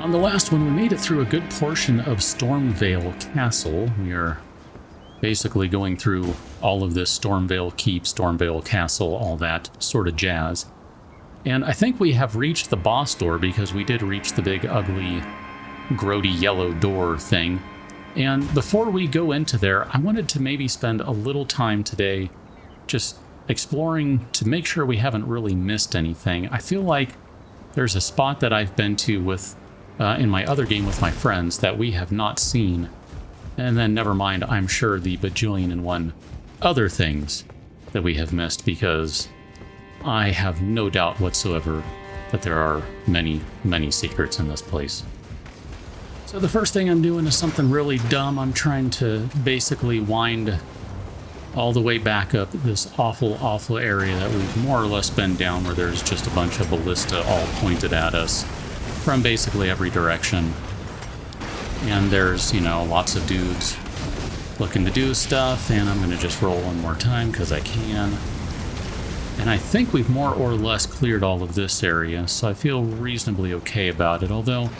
On the last one, we made it through a good portion of Stormveil Castle. We are basically going through all of this Stormveil Keep, Stormveil Castle, all that sort of jazz. And I think we have reached the boss door because we did reach the big, ugly, grody yellow door thing. And before we go into there, I wanted to maybe spend a little time today just exploring to make sure we haven't really missed anything. I feel like there's a spot that I've been to with in my other game with my friends that we have not seen. And then never mind, I'm sure the bajillion and one other things that we have missed, because I have no doubt whatsoever that there are many, many secrets in this place. So the first thing I'm doing is something really dumb. I'm trying to basically wind all the way back up this awful, awful area that we've more or less been down, where there's just a bunch of ballista all pointed at us from basically every direction. And there's, you know, lots of dudes looking to do stuff, and I'm going to just roll one more time because I can. And I think we've more or less cleared all of this area, so I feel reasonably okay about it, although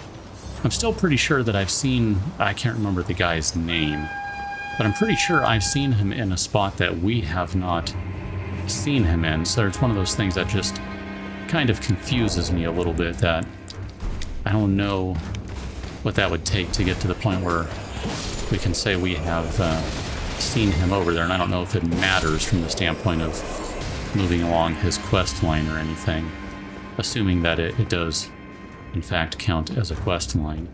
I'm still pretty sure that I've seen, I can't remember the guy's name, but I'm pretty sure I've seen him in a spot that we have not seen him in, so it's one of those things that just kind of confuses me a little bit, that I don't know what that would take to get to the point where we can say we have seen him over there, and I don't know if it matters from the standpoint of moving along his quest line or anything, assuming that it does in fact count as a quest line.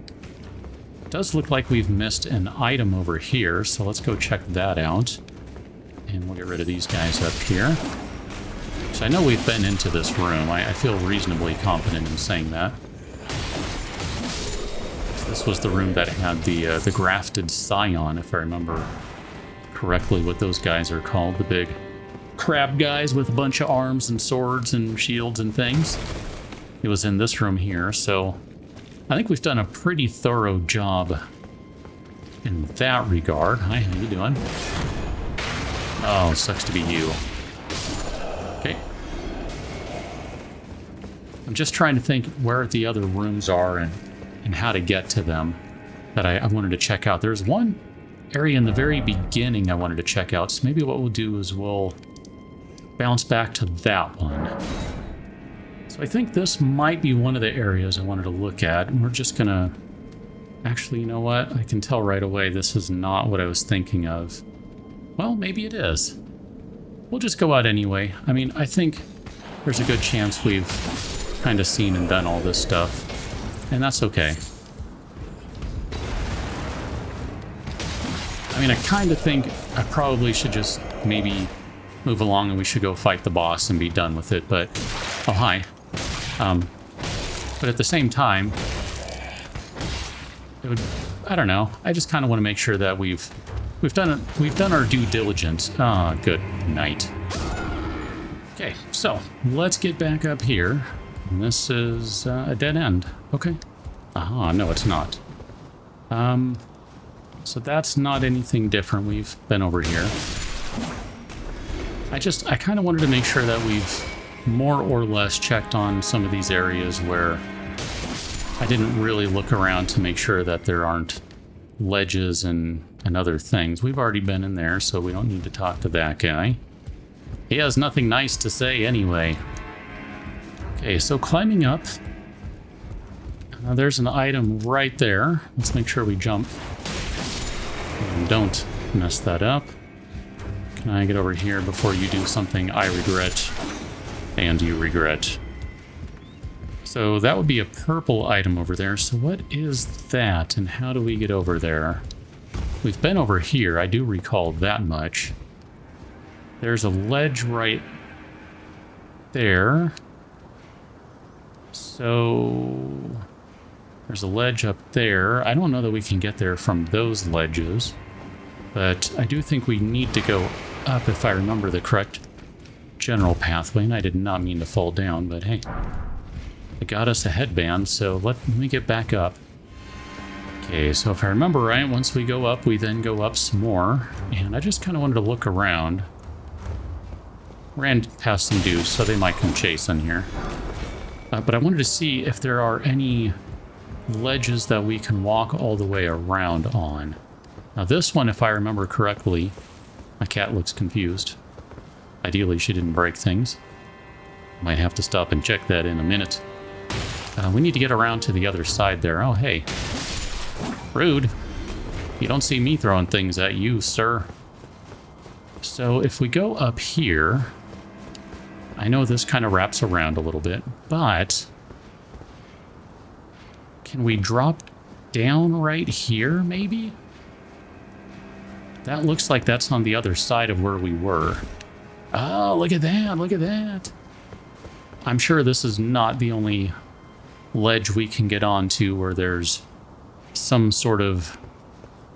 It does look like we've missed an item over here, so let's go check that out, and we'll get rid of these guys up here. So I know we've been into this room. I feel reasonably confident in saying that. This was the room that had the grafted scion, if I remember correctly what those guys are called, the big crab guys with a bunch of arms and swords and shields and things. It was in this room here, so I think we've done a pretty thorough job in that regard. Hi, how you doing? Oh, sucks to be you. Okay. I'm just trying to think where the other rooms are and how to get to them that I wanted to check out. There's one area in the very beginning I wanted to check out, so maybe what we'll do is we'll bounce back to that one. So I think this might be one of the areas I wanted to look at, and we're just gonna... Actually, you know what? I can tell right away this is not what I was thinking of. Well, maybe it is. We'll just go out anyway. I mean, I think there's a good chance we've kind of seen and done all this stuff, and that's okay. I mean, I kind of think I probably should just maybe move along and we should go fight the boss and be done with it, but... Oh, hi. But at the same time, it would... I don't know. I just kind of want to make sure that we've done our due diligence. Ah, good night. Okay, so let's get back up here. And this is a dead end. Okay. Aha, no, it's not. So that's not anything different. We've been over here. I kind of wanted to make sure that we've more or less checked on some of these areas where I didn't really look around to make sure that there aren't ledges and other things. We've already been in there, so we don't need to talk to that guy. He has nothing nice to say anyway. Okay, so climbing up. There's an item right there. Let's make sure we jump. And don't mess that up. Can I get over here before you do something I regret and you regret? So that would be a purple item over there. So what is that and how do we get over there? We've been over here. I do recall that much. There's a ledge right there. So there's a ledge up there. I don't know that we can get there from those ledges, but I do think we need to go up if I remember the correct general pathway, and I did not mean to fall down, but hey, it got us a headband, so let me get back up. Okay, so if I remember right, once we go up, we then go up some more, and I just kind of wanted to look around. Ran past some dudes, so they might come chasing here. But I wanted to see if there are any ledges that we can walk all the way around on. Now this one, if I remember correctly, my cat looks confused. Ideally, she didn't break things. Might have to stop and check that in a minute. We need to get around to the other side there. Oh, hey. Rude. You don't see me throwing things at you, sir. So if we go up here, I know this kind of wraps around a little bit, but can we drop down right here, maybe? That looks like that's on the other side of where we were. Oh, look at that, look at that. I'm sure this is not the only ledge we can get onto where there's some sort of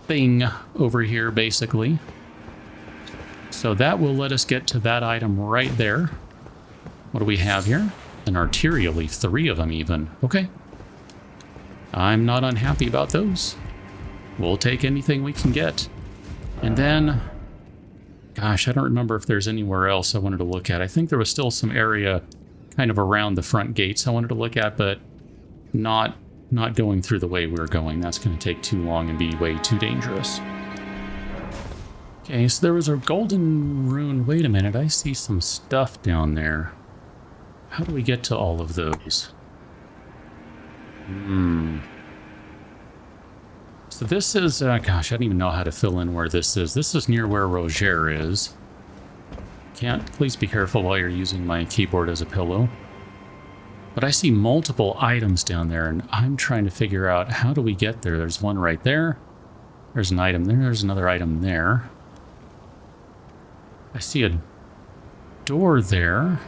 thing over here, basically. So that will let us get to that item right there. What do we have here? An arterial leaf, 3 of them even. Okay. I'm not unhappy about those. We'll take anything we can get. And then, gosh, I don't remember if there's anywhere else I wanted to look at. I think there was still some area kind of around the front gates I wanted to look at, but not going through the way we're going. That's going to take too long and be way too dangerous. Okay, so there was a golden rune. Wait a minute, I see some stuff down there. How do we get to all of those? So this is, gosh, I don't even know how to fill in where this is. This is near where Roger is. Please be careful while you're using my keyboard as a pillow. But I see multiple items down there, and I'm trying to figure out how do we get there. There's one right there. There's an item there. There's another item there. I see a door there,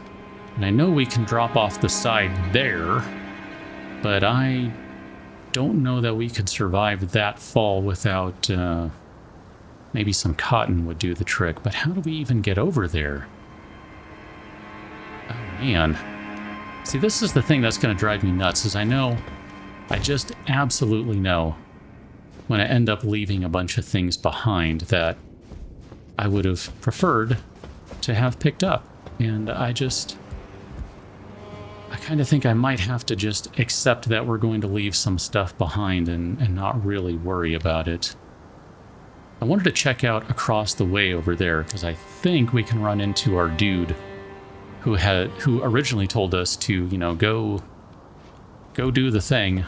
and I know we can drop off the side there, but I don't know that we could survive that fall without, maybe some cotton would do the trick. But how do we even get over there? Oh, man. See, this is the thing that's going to drive me nuts, is I just absolutely know when I end up leaving a bunch of things behind that I would have preferred to have picked up. And I kind of think I might have to just accept that we're going to leave some stuff behind and not really worry about it. I wanted to check out across the way over there, because I think we can run into our dude who originally told us to, go do the thing.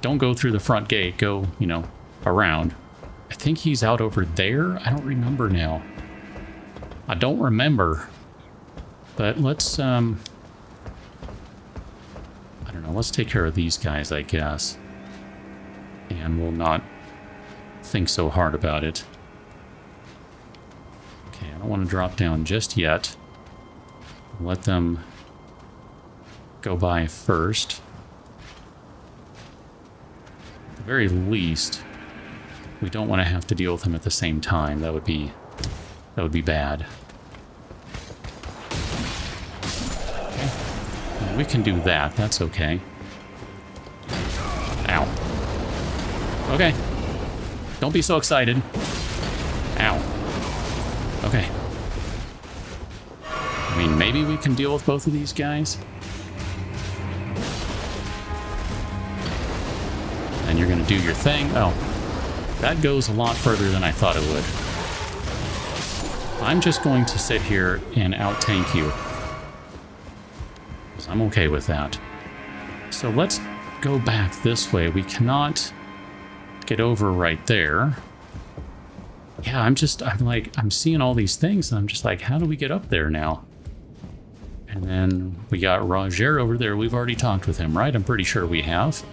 Don't go through the front gate, go, around. I think he's out over there. I don't remember now. I don't remember. But let's, I don't know, let's take care of these guys, I guess. And we'll not think so hard about it. Okay, I don't want to drop down just yet. Let them go by first. At the very least, we don't want to have to deal with them at the same time. That would be bad. Okay. Well, we can do that. That's okay. Ow. Okay. Don't be so excited. Ow. Okay. I mean, maybe we can deal with both of these guys. And you're going to do your thing. Oh, that goes a lot further than I thought it would. I'm just going to sit here and out-tank you. Because I'm okay with that. So let's go back this way. We cannot get over right there. Yeah, I'm seeing all these things, and I'm just like, how do we get up there now? And then we got Roger over there. We've already talked with him, right? I'm pretty sure we have.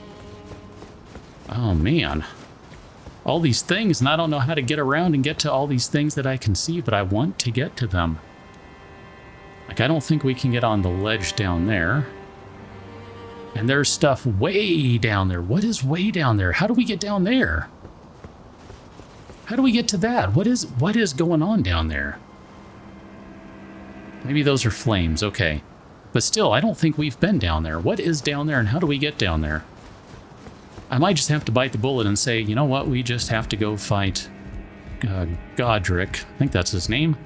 Oh, man. All these things, and I don't know how to get around and get to all these things that I can see, but I want to get to them. Like, I don't think we can get on the ledge down there. And there's stuff way down there. What is way down there? How do we get down there? How do we get to that? What is going on down there? Maybe those are flames, okay. But still, I don't think we've been down there. What is down there and how do we get down there? I might just have to bite the bullet and say, you know what, we just have to go fight Godrick. I think that's his name.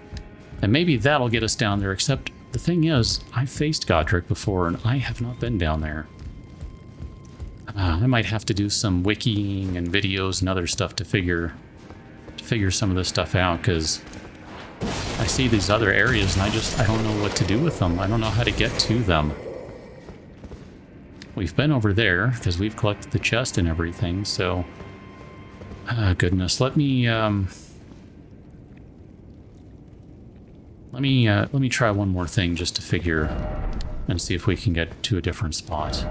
And maybe that'll get us down there, except the thing is, I've faced Godrick before and I have not been down there. I might have to do some wikiing and videos and other stuff to figure some of this stuff out, because I see these other areas and I don't know what to do with them. I don't know how to get to them. We've been over there because we've collected the chest and everything, so goodness, let me try one more thing just to figure and see if we can get to a different spot.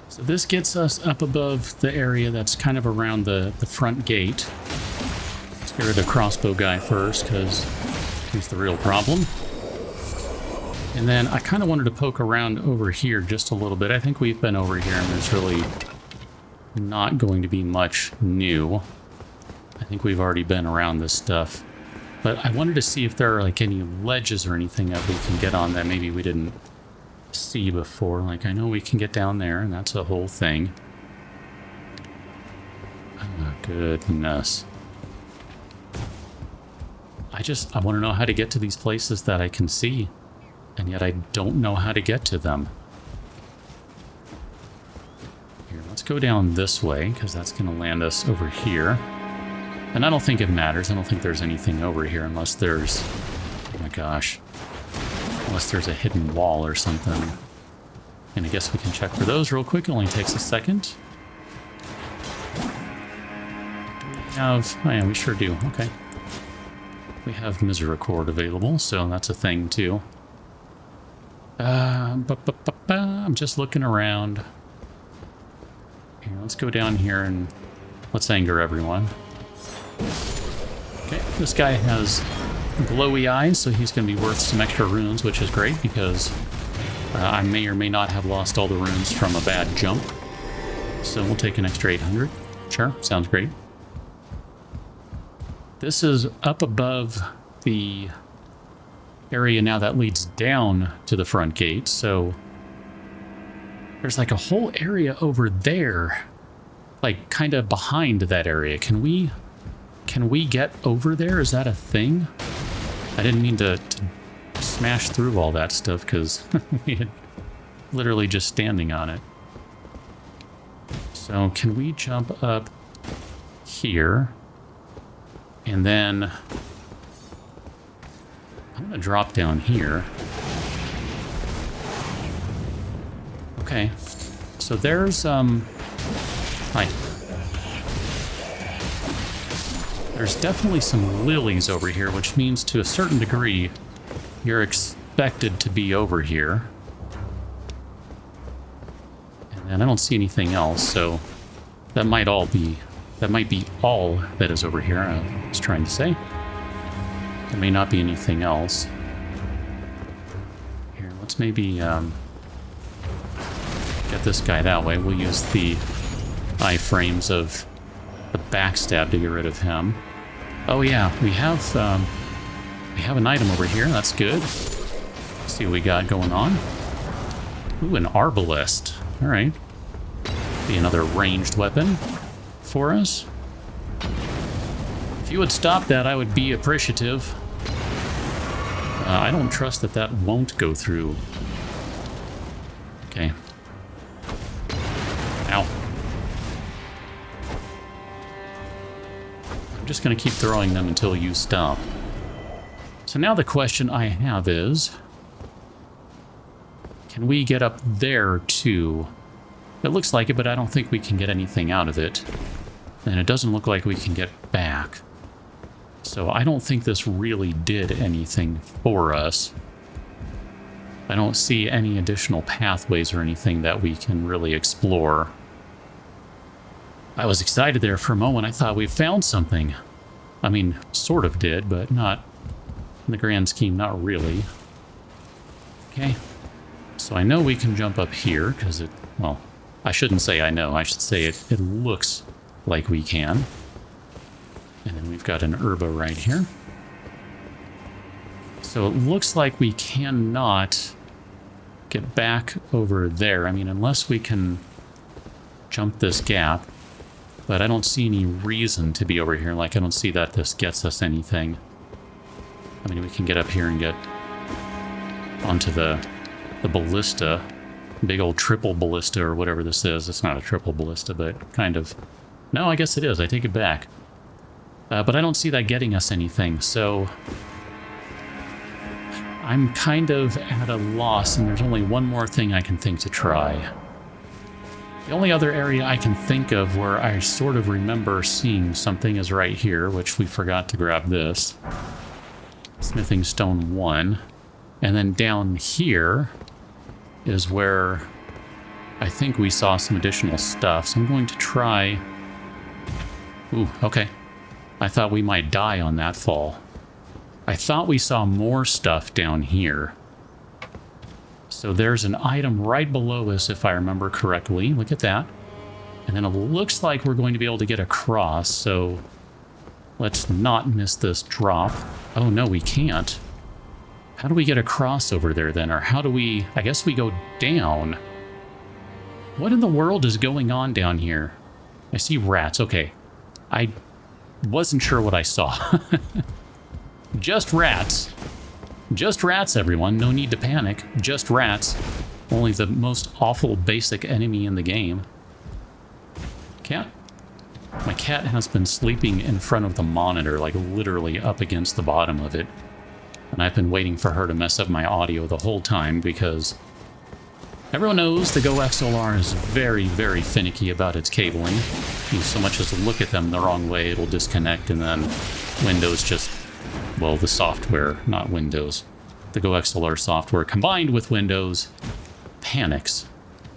So this gets us up above the area that's kind of around the front gate. Let's get rid of the crossbow guy first, because he's the real problem. And then I kind of wanted to poke around over here just a little bit. I think we've been over here and there's really not going to be much new. I think we've already been around this stuff. But I wanted to see if there are like any ledges or anything that we can get on that maybe we didn't see before. Like, I know we can get down there and that's a whole thing. Oh, goodness. I want to know how to get to these places that I can see, and yet I don't know how to get to them. Here, let's go down this way, because that's going to land us over here. And I don't think it matters. I don't think there's anything over here unless there's... Oh my gosh. Unless there's a hidden wall or something. And I guess we can check for those real quick. It only takes a second. We have... Oh yeah, we sure do. Okay. We have Misericord available, so that's a thing too. I'm just looking around. Here, let's go down here and let's anger everyone. Okay, this guy has glowy eyes, so he's going to be worth some extra runes, which is great because I may or may not have lost all the runes from a bad jump. So we'll take an extra 800. Sure, sounds great. This is up above the area now that leads down to the front gate, so there's like a whole area over there, like kind of behind that area. Can we get over there? Is that a thing? I didn't mean to smash through all that stuff because we had literally just standing on it. So can we jump up here? And then I'm going to drop down here. Okay. So there's, hi. There's definitely some lilies over here, which means to a certain degree, you're expected to be over here. And then I don't see anything else, so that might be all that is over here, I was trying to say. There may not be anything else. Here, let's maybe get this guy that way. We'll use the iframes of the backstab to get rid of him. Oh yeah, we have an item over here. That's good. Let's see what we got going on. Ooh, an arbalest. All right. Be another ranged weapon for us. If you would stop that, I would be appreciative. I don't trust that that won't go through. Okay. Ow. I'm just going to keep throwing them until you stop. So now the question I have is, can we get up there too? It looks like it, but I don't think we can get anything out of it. And it doesn't look like we can get back. So I don't think this really did anything for us. I don't see any additional pathways or anything that we can really explore. I was excited there for a moment. I thought we found something. I mean, sort of did, but not in the grand scheme, not really. Okay. So I know we can jump up here because it, well, I shouldn't say I know. I should say it looks like we can. And then we've got an herba right here. So it looks like we cannot get back over there. I mean, unless we can jump this gap. But I don't see any reason to be over here. Like, I don't see that this gets us anything. I mean, we can get up here and get onto the ballista. Big old triple ballista or whatever this is. It's not a triple ballista, but kind of. No, I guess it is. I take it back. But I don't see that getting us anything, so I'm kind of at a loss, and there's only one more thing I can think to try. The only other area I can think of where I sort of remember seeing something is right here, which we forgot to grab this. Smithing Stone 1. And then down here is where I think we saw some additional stuff. So I'm going to try... Ooh, okay. I thought we might die on that fall. I thought we saw more stuff down here. So there's an item right below us, if I remember correctly. Look at that. And then it looks like we're going to be able to get across, so let's not miss this drop. Oh, no, we can't. How do we get across over there, then? Or how do we... I guess we go down. What in the world is going on down here? I see rats. Okay. I wasn't sure what I saw. Just rats. Just rats, everyone. No need to panic. Just rats. Only the most awful basic enemy in the game. Cat? My cat has been sleeping in front of the monitor, like literally up against the bottom of it. And I've been waiting for her to mess up my audio the whole time because everyone knows the Go XLR is very, very finicky about its cabling. You so much as look at them the wrong way, it'll disconnect, and then Windows just... Well, the software, not Windows. The Go XLR software combined with Windows panics.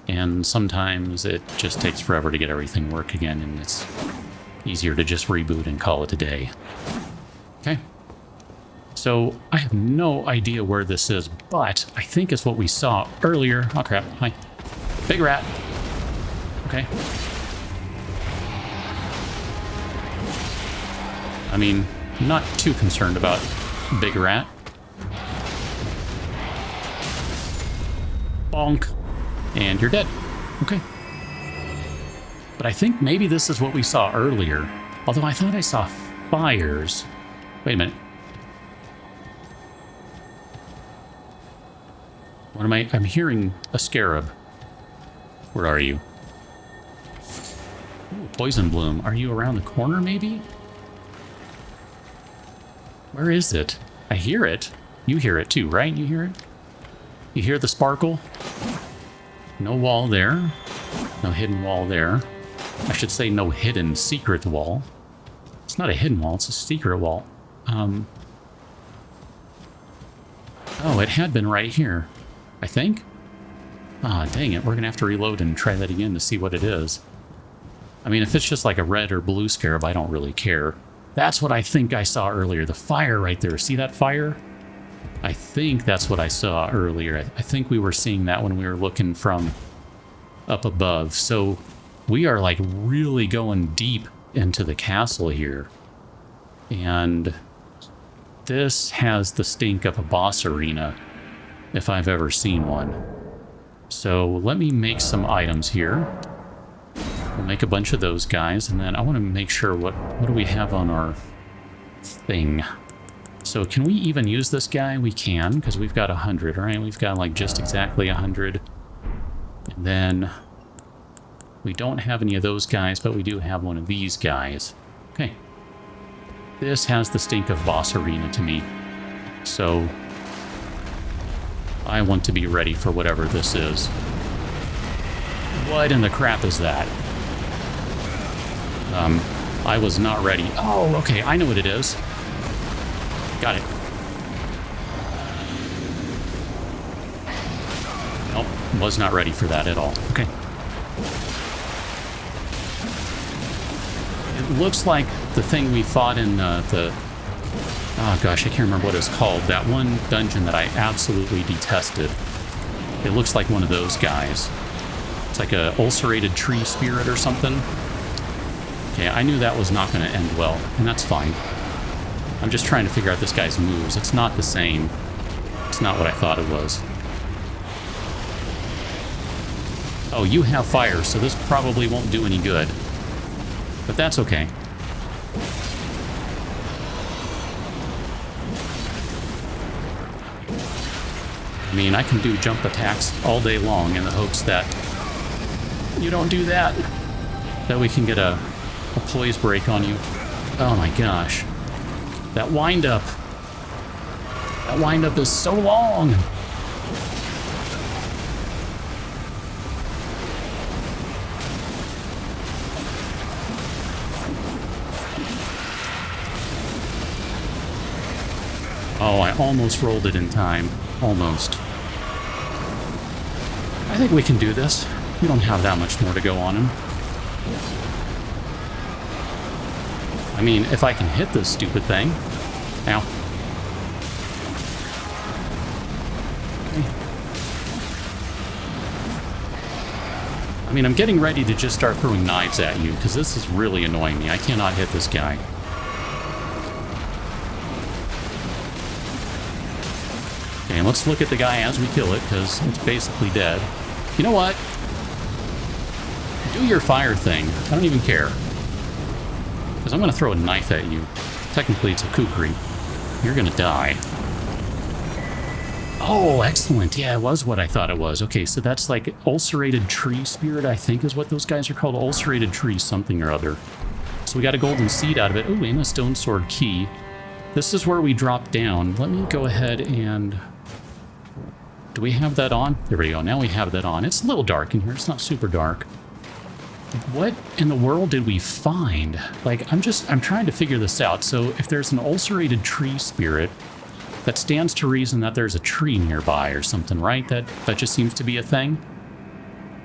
And sometimes it just takes forever to get everything work again, and it's easier to just reboot and call it a day. Okay. So I have no idea where this is, but I think it's what we saw earlier. Oh crap, hi. Big rat. Okay. I mean, I'm not too concerned about big rat. Bonk. And you're dead. Okay. But I think maybe this is what we saw earlier. Although I thought I saw fires. Wait a minute. What am I? I'm hearing a scarab. Where are you? Ooh, poison bloom. Are you around the corner, maybe? Where is it? I hear it. You hear it too, right? You hear it? You hear the sparkle? No wall there. No hidden wall there. I should say no hidden secret wall. It's not a hidden wall, it's a secret wall. Oh, it had been right here, I think. Ah, dang it. We're gonna have to reload and try that again to see what it is. I mean, if it's just like a red or blue scarab, I don't really care. That's what I think I saw earlier. The fire right there. See that fire? I think that's what I saw earlier. I think we were seeing that when we were looking from up above. So we are like really going deep into the castle here. And this has the stink of a boss arena, if I've ever seen one. So let me make some items here. We'll make a bunch of those guys, and then I want to make sure what do we have on our thing. So can we even use this guy? We can, because we've got 100, right? We've got like just exactly 100. And then we don't have any of those guys, but we do have one of these guys. Okay. This has the stink of boss arena to me. So I want to be ready for whatever this is. What in the crap is that? I was not ready. Oh, okay, I know what it is. Got it. Nope, was not ready for that at all. Okay. It looks like the thing we fought in the... Oh gosh, I can't remember what it's called. That one dungeon that I absolutely detested. It looks like one of those guys. It's like a ulcerated tree spirit or something. Okay, I knew that was not going to end well, and that's fine. I'm just trying to figure out this guy's moves. It's not the same. It's not what I thought it was. Oh, you have fire, so this probably won't do any good. But that's okay. I mean, I can do jump attacks all day long in the hopes that you don't do that. That we can get a poise break on you. Oh my gosh. That wind-up. That wind-up is so long. Oh, I almost rolled it in time. Almost. I think we can do this. We don't have that much more to go on him. I mean, if I can hit this stupid thing. Ow. Okay. I mean, I'm getting ready to just start throwing knives at you, because this is really annoying me. I cannot hit this guy. Okay, let's look at the guy as we kill it, because it's basically dead. You know what? Do your fire thing. I don't even care. Because I'm going to throw a knife at you. Technically, it's a kukri. You're going to die. Oh, excellent. Yeah, it was what I thought it was. Okay, so that's like ulcerated tree spirit, I think is what those guys are called. Ulcerated tree something or other. So we got a golden seed out of it. Oh, and a stone sword key. This is where we drop down. Let me go ahead and... Do we have that on? There we go. Now we have that on. It's a little dark in here. It's not super dark. What in the world did we find? Like, I'm trying to figure this out. So if there's an ulcerated tree spirit, that stands to reason that there's a tree nearby or something, right? That just seems to be a thing.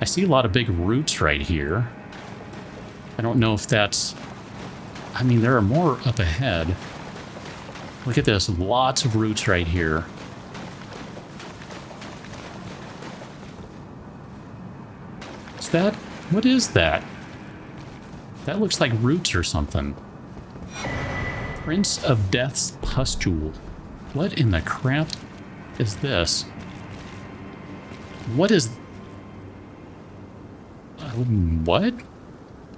I see a lot of big roots right here. I don't know if that's... I mean, there are more up ahead. Look at this. Lots of roots right here. Is that... What is that? That looks like roots or something. Prince of Death's Pustule. What in the crap is this? What is... what?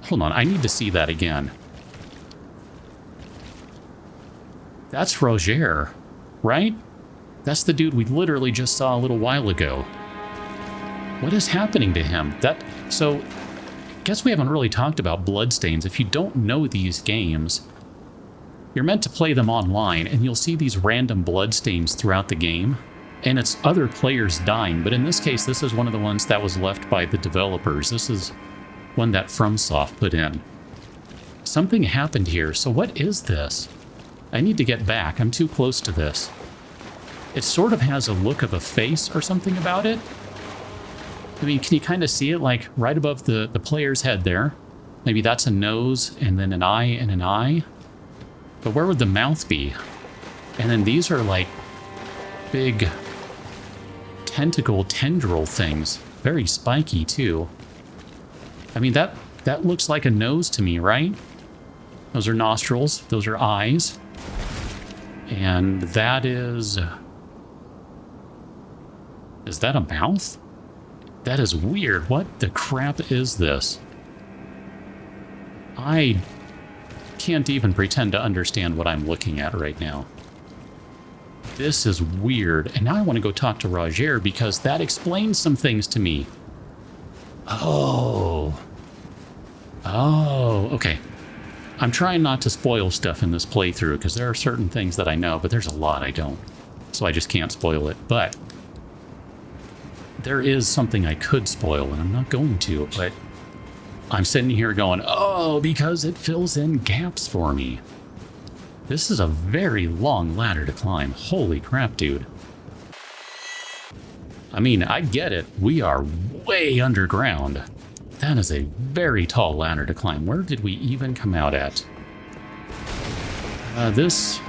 Hold on, I need to see that again. That's Roger, right? That's the dude we literally just saw a little while ago. What is happening to him? So, guess we haven't really talked about bloodstains. If you don't know these games, you're meant to play them online, and you'll see these random bloodstains throughout the game, and it's other players dying. But in this case, this is one of the ones that was left by the developers. This is one that FromSoft put in. Something happened here. So what is this? I need to get back. I'm too close to this. It sort of has a look of a face or something about it. I mean, can you kind of see it, like, right above the player's head there? Maybe that's a nose, and then an eye and an eye. But where would the mouth be? And then these are, like, big tendril things. Very spiky, too. I mean, that looks like a nose to me, right? Those are nostrils. Those are eyes. And that is... Is that a mouth? That is weird. What the crap is this? I can't even pretend to understand what I'm looking at right now. This is weird. And now I want to go talk to Roger because that explains some things to me. Oh. Oh, okay. I'm trying not to spoil stuff in this playthrough because there are certain things that I know, but there's a lot I don't. So I just can't spoil it. But there is something I could spoil, and I'm not going to, but I'm sitting here going, oh, because it fills in gaps for me. This is a very long ladder to climb. Holy crap, dude. I mean, I get it. We are way underground. That is a very tall ladder to climb. Where did we even come out at? This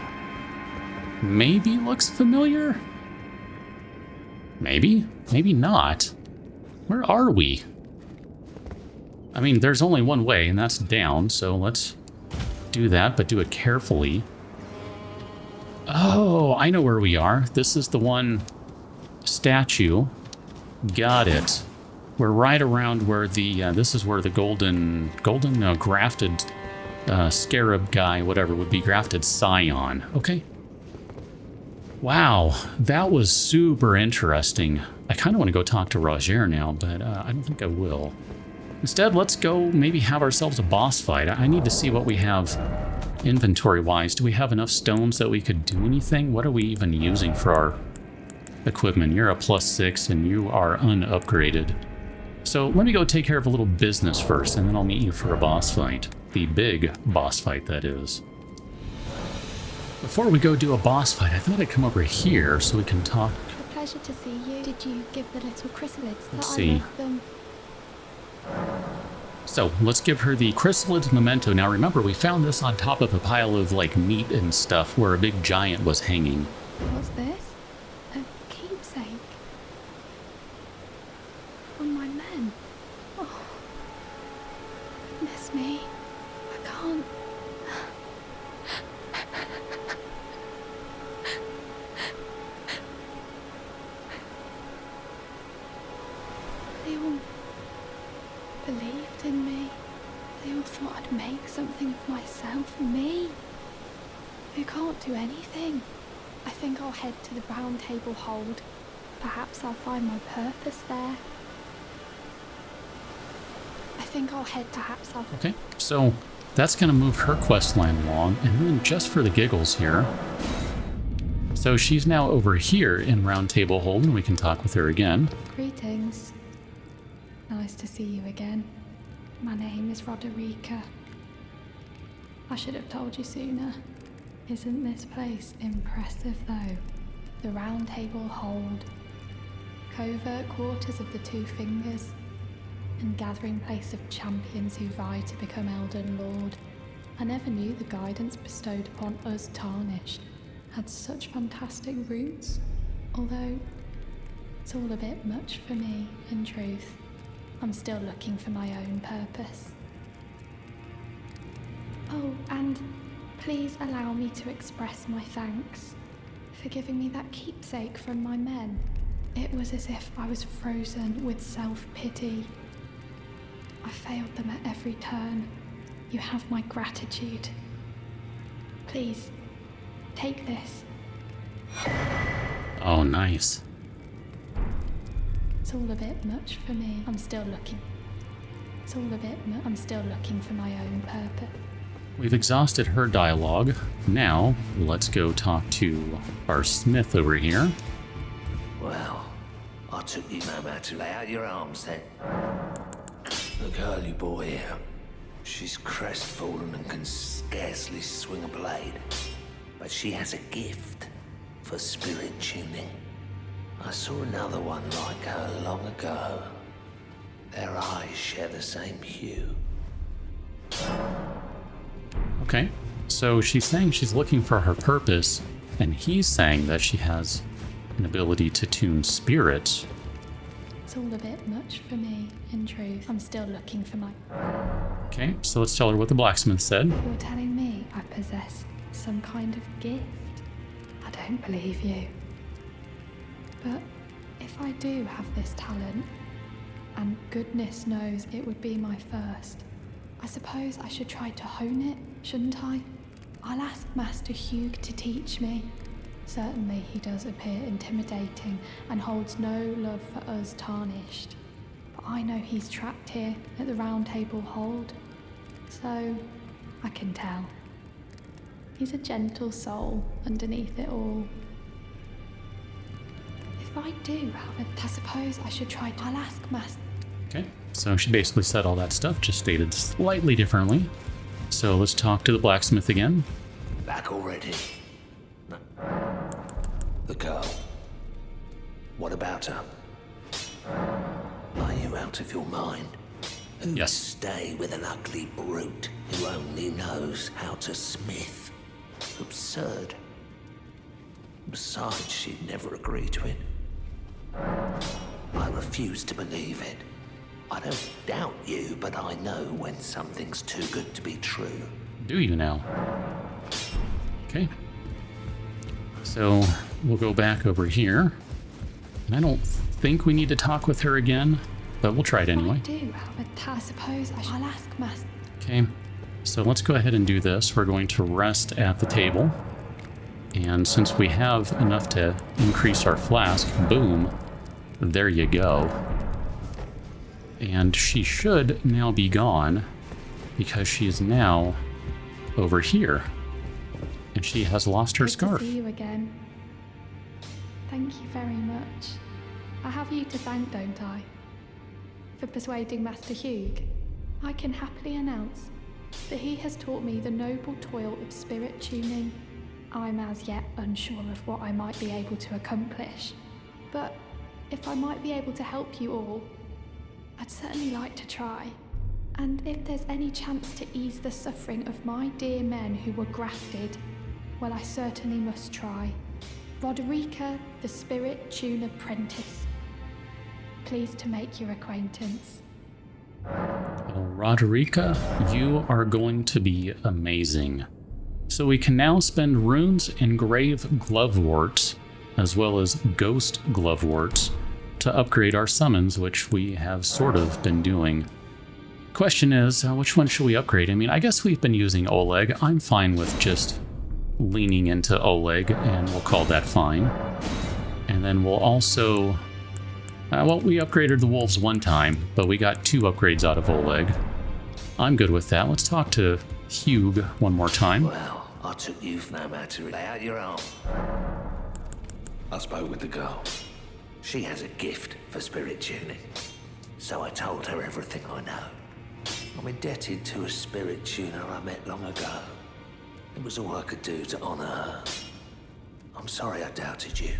maybe looks familiar? Maybe? Maybe not. Where are we? I mean, there's only one way, and that's down, so let's do that, but do it carefully. Oh, I know where we are. This is the one statue. Got it. We're right around where the, this is where the golden grafted scarab guy, whatever, would be grafted scion. Okay. Wow, that was super interesting. I kind of want to go talk to Roger now, but I don't think I will. Instead, let's go maybe have ourselves a boss fight. I need to see what we have inventory-wise. Do we have enough stones that we could do anything? What are we even using for our equipment? You're a +6 and you are unupgraded. So let me go take care of a little business first, and then I'll meet you for a boss fight. The big boss fight, that is. Before we go do a boss fight, I thought I'd come over here so we can talk. A pleasure to see you. Did you give the little chrysalids that I see. left them? So let's give her the chrysalid memento. Now remember, we found this on top of a pile of like meat and stuff where a big giant was hanging. What's this? A keepsake? From my men? Oh, goodness me. I can't. They all believed in me. They all thought I'd make something of myself. Me, who can't do anything. I think I'll head to the round table hold. Perhaps I'll find my purpose there. I think I'll head perhaps I'll... Okay, so that's going to move her quest line along, and then just for the giggles here. So she's now over here in round table hold, and we can talk with her again. Greetings. Nice to see you again. My name is Roderica. I should have told you sooner. Isn't this place impressive though? The round table hold, covert quarters of the Two Fingers, and gathering place of champions who vie to become Elden Lord. I never knew the guidance bestowed upon us Tarnished had such fantastic roots, although it's all a bit much for me, in truth. I'm still looking for my own purpose. Oh, and please allow me to express my thanks for giving me that keepsake from my men. It was as if I was frozen with self-pity. I failed them at every turn. You have my gratitude. Please, take this. Oh, nice. It's all a bit much for me. I'm still looking. It's all a bit much. I'm still looking for my own purpose. We've exhausted her dialogue. Now, let's go talk to our smith over here. Well, I took you no matter to lay out your arms then. The girl you brought here, she's crestfallen and can scarcely swing a blade. But she has a gift for spirit tuning. I saw another one like her long ago. Their eyes share the same hue. Okay, so she's saying she's looking for her purpose, and he's saying that she has an ability to tune spirits. It's all a bit much for me, in truth. I'm still looking for my... Okay, so let's tell her what the blacksmith said. You're telling me I possess some kind of gift? I don't believe you. But if I do have this talent, and goodness knows it would be my first, I suppose I should try to hone it, shouldn't I? I'll ask Master Hugh to teach me. Certainly he does appear intimidating and holds no love for us Tarnished. But I know he's trapped here at the round table hold, so I can tell. He's a gentle soul underneath it all. If I do have it, I suppose I should try to... I'll ask Master... Okay, so she basically said all that stuff, just stated slightly differently. So let's talk to the blacksmith again. Back already? No. The girl. What about her? Are you out of your mind? Who'd Yes. stay with an ugly brute who only knows how to smith? Absurd. Besides, she'd never agree to it. I refuse to believe it. I don't doubt you, but I know when something's too good to be true. Do you now? Okay. So we'll go back over here. And I don't think we need to talk with her again, but we'll try it anyway. I do have a I suppose I'll ask Master... Okay, so let's go ahead and do this. We're going to rest at the table. And since we have enough to increase our flask, boom, there you go. And she should now be gone because she is now over here. And she has lost her scarf. Good to see you again. Thank you very much. I have you to thank, don't I? For persuading Master Hugh. I can happily announce that he has taught me the noble toil of spirit tuning. I'm as yet unsure of what I might be able to accomplish, but if I might be able to help you all, I'd certainly like to try. And if there's any chance to ease the suffering of my dear men who were grafted, well, I certainly must try. Roderica, the Spirit Tune Apprentice. Pleased to make your acquaintance. Well, Roderica, you are going to be amazing. So we can now spend runes engrave gloveworts, as well as ghost gloveworts, to upgrade our summons, which we have sort of been doing. Question is, which one should we upgrade? I mean, I guess we've been using Oleg. I'm fine with just leaning into Oleg, and we'll call that fine. And then we'll also... well, we upgraded the wolves one time, but we got 2 upgrades out of Oleg. I'm good with that. Let's talk to Hugh one more time. Well, I took you no matter to lay out your arm. I spoke with the girl. She has a gift for spirit tuning, so I told her everything I know. I'm indebted to a spirit tuner I met long ago. It was all I could do to honor her. I'm sorry I doubted you.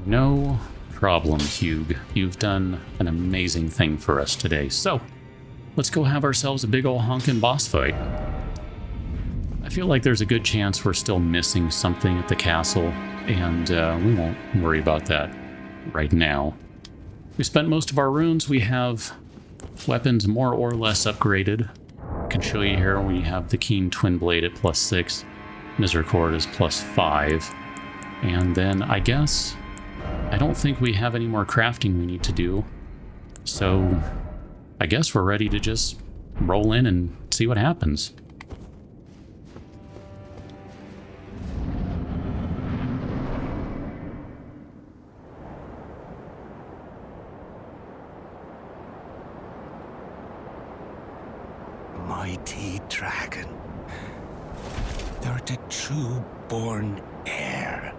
No problem, Hugh. You've done an amazing thing for us today. So, let's go have ourselves a big ol' honkin' boss fight. I feel like there's a good chance we're still missing something at the castle, and we won't worry about that right now. We spent most of our runes. We have weapons more or less upgraded. I can show you here we have the keen twin blade at +6, Misericord is +5, and then I guess I don't think we have any more crafting we need to do, so I guess we're ready to just roll in and see what happens. Mighty dragon, thou art a true born heir.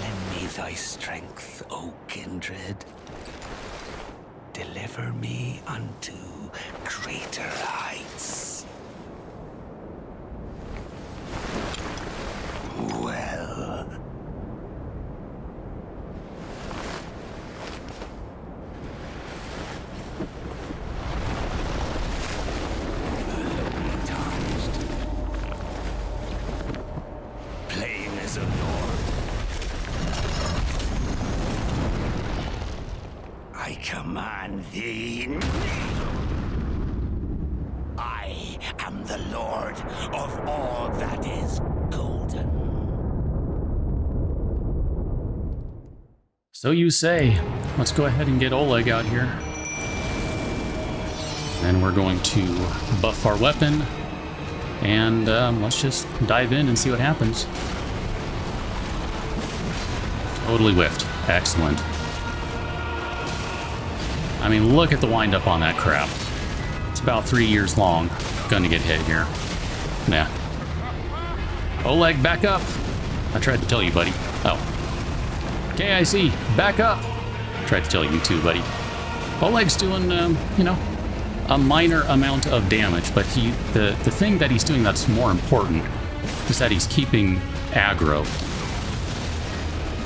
Lend me thy strength, O kindred. Deliver me unto greater heights. Well. Tarnished. Plain as a lord. I command thee. I am the Lord of all that is golden. So you say. Let's go ahead and get Oleg out here. Then we're going to buff our weapon, and let's just dive in and see what happens. Totally whiffed. Excellent. I mean, look at the wind-up on that crap. It's about 3 years long. Gonna get hit here. Nah. Oleg, back up! I tried to tell you, buddy. Oh. KIC, back up! Tried to tell you too, buddy. Oleg's doing, you know, a minor amount of damage, but the thing that he's doing that's more important is that he's keeping aggro.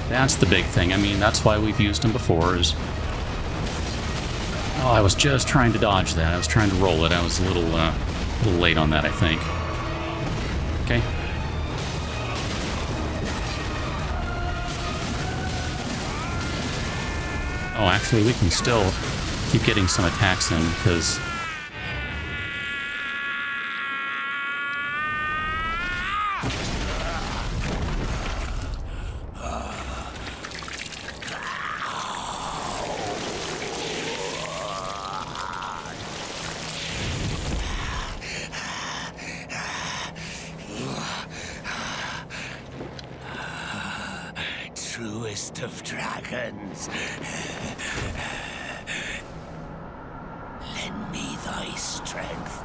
That's the big thing. I mean, that's why we've used him before, is... Oh, I was just trying to dodge that. I was trying to roll it. I was a little late on that, I think. Okay. Oh, actually, we can still keep getting some attacks in, because... mightiest of dragons. Lend me thy strength.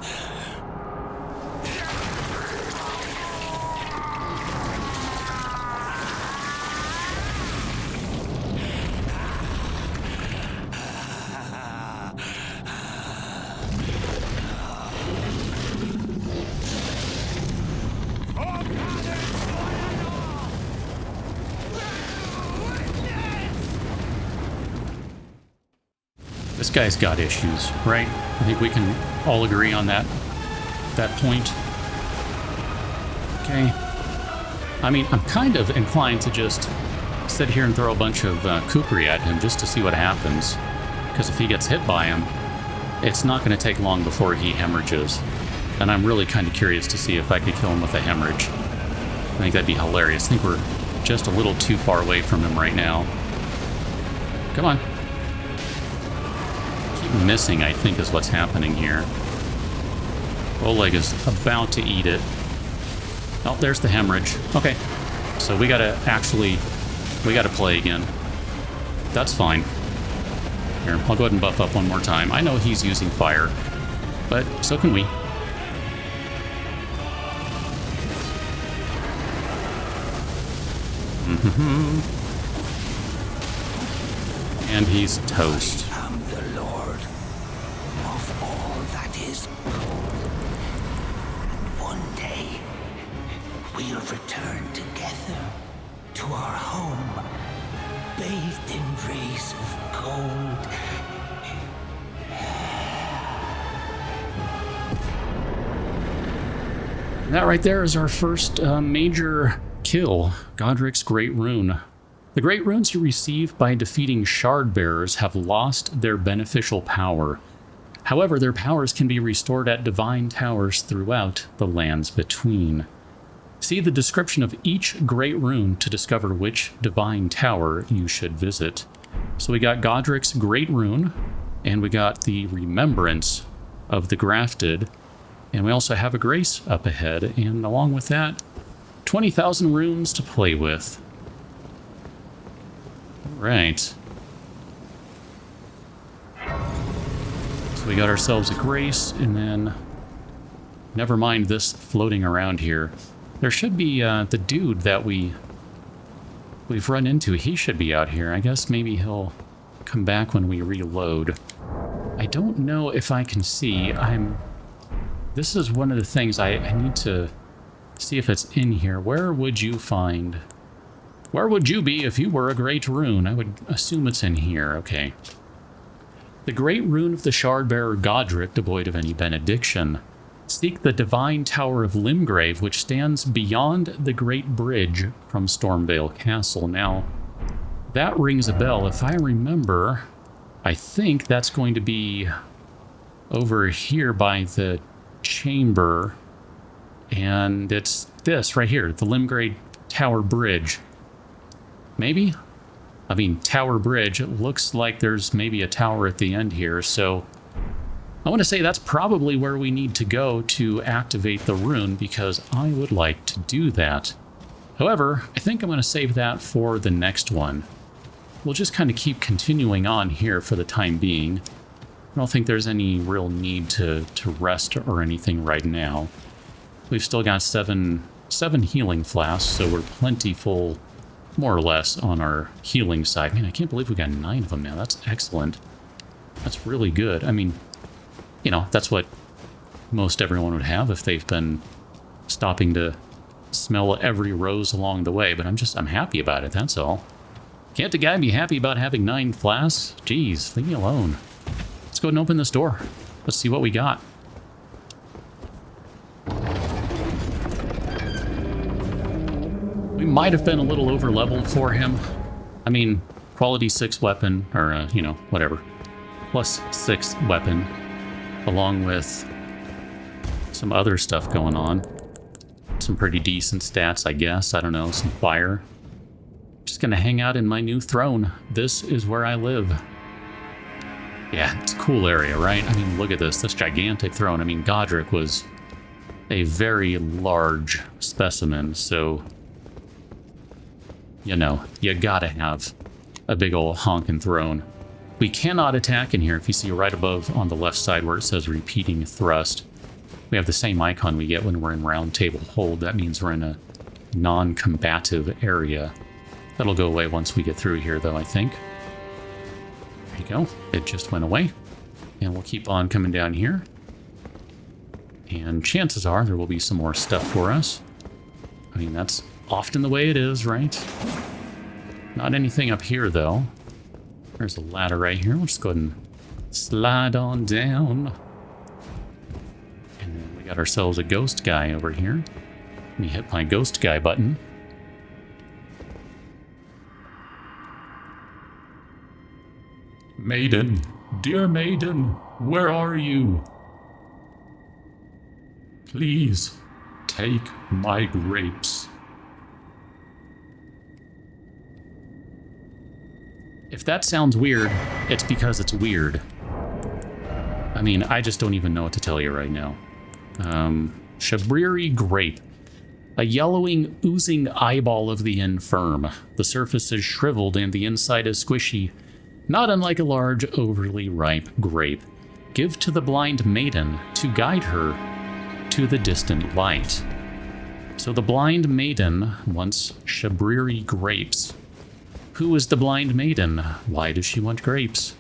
This guy's got issues, right? I think we can all agree on that point. Okay. I mean, I'm kind of inclined to just sit here and throw a bunch of kukri at him just to see what happens. Because if he gets hit by him, it's not going to take long before he hemorrhages. And I'm really kind of curious to see if I could kill him with a hemorrhage. I think that'd be hilarious. I think we're just a little too far away from him right now. Come on. Missing, I think, is what's happening here. Oleg is about to eat it. Oh, there's the hemorrhage. Okay, so we gotta play again. That's fine. Here, I'll go ahead and buff up one more time. I know he's using fire, but so can we. And he's toast. We'll return together to our home, bathed in rays of gold. That right there is our first major kill, Godrick's Great Rune. The Great Runes you receive by defeating Shard Bearers have lost their beneficial power. However, their powers can be restored at divine towers throughout the lands between. See the description of each Great Rune to discover which divine tower you should visit. So we got Godrick's Great Rune, and we got the Remembrance of the Grafted, and we also have a Grace up ahead, and along with that, 20,000 runes to play with. Alright. So we got ourselves a Grace, and then... never mind this floating around here. There should be the dude that we've run into. He should be out here. I guess maybe he'll come back when we reload. I don't know if I can see. This is one of the things I need to see if it's in here. Where would you be if you were a Great Rune? I would assume it's in here. Okay. The Great Rune of the Shardbearer Godrick, devoid of any benediction. Seek the Divine Tower of Limgrave, which stands beyond the Great Bridge from Stormveil Castle. Now, that rings a bell. If I remember, I think that's going to be over here by the chamber. And it's this right here, the Limgrave Tower Bridge. Maybe? I mean, Tower Bridge. It looks like there's maybe a tower at the end here, so... I want to say that's probably where we need to go to activate the rune, because I would like to do that. However, I think I'm going to save that for the next one. We'll just kind of keep continuing on here for the time being. I don't think there's any real need to rest or anything right now. We've still got seven healing flasks, so we're plentiful, more or less, on our healing side. Man, I can't believe we got 9 of them now. That's excellent. That's really good. I mean... you know, that's what most everyone would have if they've been stopping to smell every rose along the way. But I'm happy about it, that's all. Can't a guy be happy about having 9 flasks? Jeez, leave me alone. Let's go ahead and open this door. Let's see what we got. We might have been a little over leveled for him. I mean, quality 6 weapon, or, you know, whatever. Plus 6 weapon. Along with some other stuff going on. Some pretty decent stats, I guess. I don't know, some fire. Just gonna hang out in my new throne. This is where I live. Yeah, it's a cool area, right? I mean, look at this gigantic throne. I mean, Godrick was a very large specimen, so... you know, you gotta have a big old honkin' throne. We cannot attack in here. If you see right above on the left side where it says repeating thrust, we have the same icon we get when we're in round table hold. That means we're in a non-combative area. That'll go away once we get through here, though, I think. There you go. It just went away. And we'll keep on coming down here. And chances are there will be some more stuff for us. I mean, that's often the way it is, right? Not anything up here, though. There's a ladder right here. We'll just go ahead and slide on down. And then we got ourselves a ghost guy over here. Let me hit my ghost guy button. Maiden, dear maiden, where are you? Please, take my grapes. If that sounds weird, it's because it's weird. I mean, I just don't even know what to tell you right now. Shabriri grape. A yellowing, oozing eyeball of the infirm. The surface is shriveled and the inside is squishy, not unlike a large, overly ripe grape. Give to the blind maiden to guide her to the distant light. So the blind maiden wants Shabriri grapes. Who is the blind maiden? Why does she want grapes?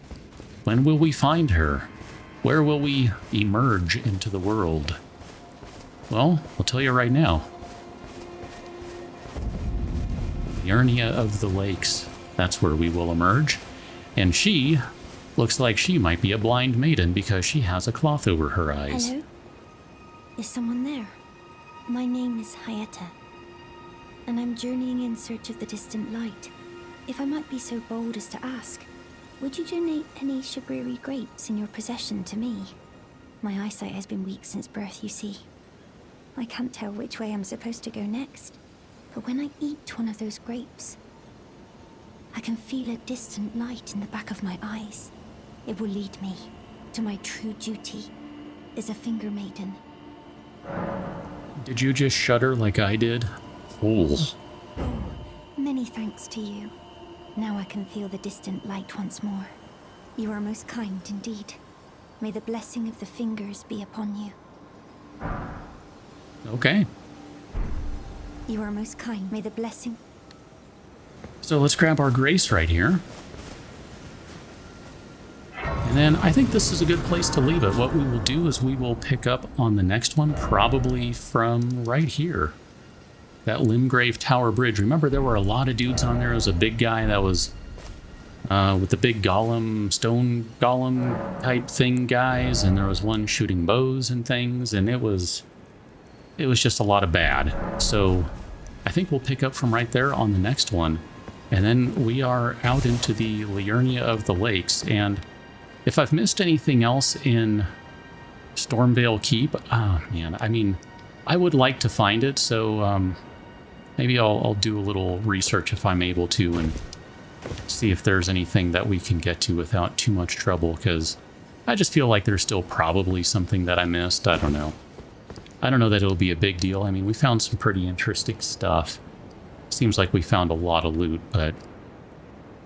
When will we find her? Where will we emerge into the world? Well, I'll tell you right now. Liurnia of the Lakes. That's where we will emerge. And she looks like she might be a blind maiden because she has a cloth over her eyes. Hello? Is someone there? My name is Hyetta, and I'm journeying in search of the distant light. If I might be so bold as to ask, would you donate any Shabriri grapes in your possession to me? My eyesight has been weak since birth, you see. I can't tell which way I'm supposed to go next, but when I eat one of those grapes, I can feel a distant light in the back of my eyes. It will lead me to my true duty as a finger maiden. Did you just shudder like I did? Oh. Oh, many thanks to you. Now I can feel the distant light once more. You are most kind indeed. May the blessing of the fingers be upon you. Okay. You are most kind. May the blessing... So let's grab our grace right here. And then I think this is a good place to leave it. What we will do is we will pick up on the next one, probably from right here. That Limgrave Tower Bridge. Remember, there were a lot of dudes on there. There was a big guy that was with the big golem, stone golem type thing guys, and there was one shooting bows and things, and it was just a lot of bad. So I think we'll pick up from right there on the next one. And then we are out into the Liurnia of the Lakes. And if I've missed anything else in Stormveil Keep, man, I mean, I would like to find it. So maybe I'll do a little research if I'm able to and see if there's anything that we can get to without too much trouble. Because I just feel like there's still probably something that I missed. I don't know. I don't know that it'll be a big deal. I mean, we found some pretty interesting stuff. Seems like we found a lot of loot, but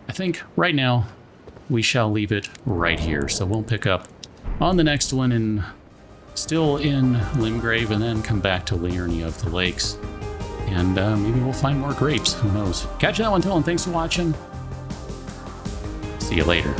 I think right now we shall leave it right here. So we'll pick up on the next one and still in Limgrave and then come back to Liurnia of the Lakes. And maybe we'll find more grapes. Who knows? Catch that one till, and thanks for watching. See you later.